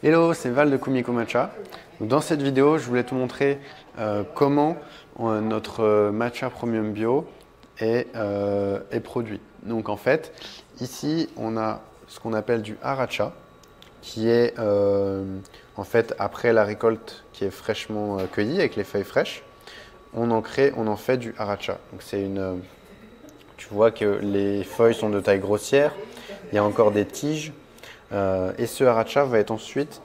Hello, c'est Val de Kumiko Matcha. Dans cette vidéo, je voulais te montrer comment notre matcha premium bio est produit. Donc en fait, ici, on a ce qu'on appelle du aracha, qui est en fait après la récolte qui est fraîchement cueillie avec les feuilles fraîches, on en fait du aracha. Donc c'est tu vois que les feuilles sont de taille grossière, il y a encore des tiges. Et ce aracha va être ensuite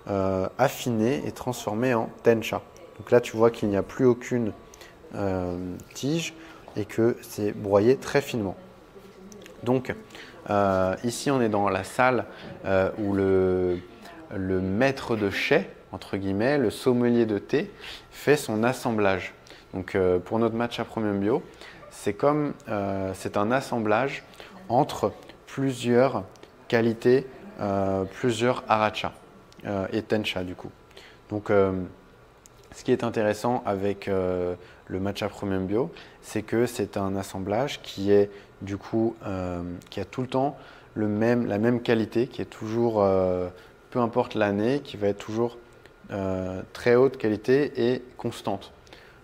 affiné et transformé en tencha. Donc là, tu vois qu'il n'y a plus aucune tige et que c'est broyé très finement. Donc ici, on est dans la salle où le maître de chai, entre guillemets, le sommelier de thé, fait son assemblage. Donc pour notre matcha premium bio, c'est un assemblage entre plusieurs qualités, plusieurs aracha et tencha du coup. Donc ce qui est intéressant avec le matcha premium bio, c'est que c'est un assemblage qui est du coup qui a tout le temps la même qualité, qui est toujours, peu importe l'année, qui va être toujours très haute qualité et constante.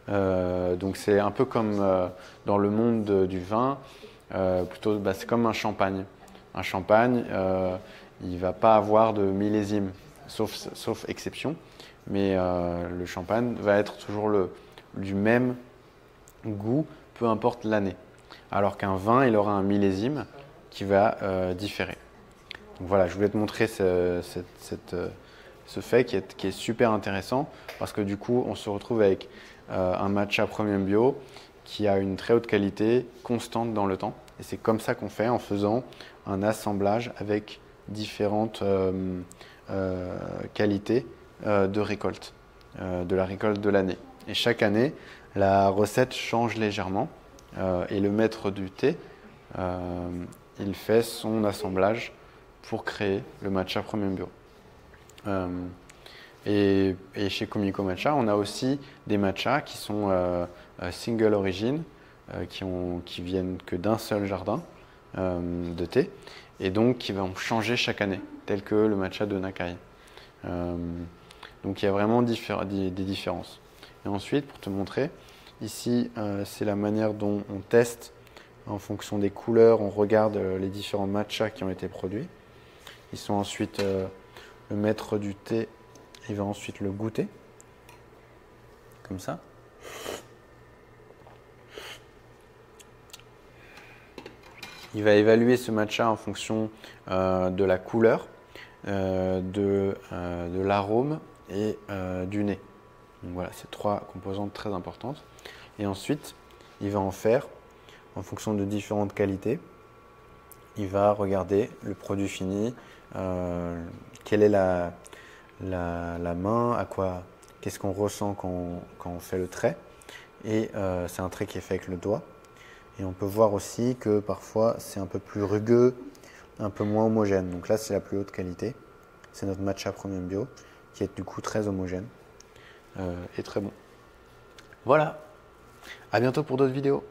Donc c'est un peu comme dans le monde du vin, c'est comme un champagne. Un champagne, il ne va pas avoir de millésime, sauf exception, mais le champagne va être toujours du même goût, peu importe l'année. Alors qu'un vin, il aura un millésime qui va différer. Donc voilà, je voulais te montrer ce fait qui est super intéressant parce que du coup, on se retrouve avec un matcha premium bio qui a une très haute qualité, constante dans le temps. Et c'est comme ça qu'on fait en faisant un assemblage avec différentes qualités de récolte, de la récolte de l'année. Et chaque année, la recette change légèrement et le maître du thé, il fait son assemblage pour créer le matcha premium bio. Et chez Kumiko Matcha, on a aussi des matchas qui sont single origin, qui viennent que d'un seul jardin de thé, et donc qui vont changer chaque année, tel que le matcha de Nakai. Donc il y a vraiment des différences. Et ensuite, pour te montrer, ici, c'est la manière dont on teste en fonction des couleurs, on regarde les différents matchas qui ont été produits. Ils sont ensuite, le maître du thé, il va ensuite le goûter, comme ça. Il va évaluer ce matcha en fonction de la couleur, de l'arôme et du nez. Donc voilà, c'est trois composantes très importantes. Et ensuite, il va en faire en fonction de différentes qualités. Il va regarder le produit fini, quelle est la main, qu'est-ce qu'on ressent quand on fait le trait. Et c'est un trait qui est fait avec le doigt. Et on peut voir aussi que parfois c'est un peu plus rugueux, un peu moins homogène. Donc là, c'est la plus haute qualité. C'est notre matcha premium bio qui est du coup très homogène et très bon. Voilà, à bientôt pour d'autres vidéos.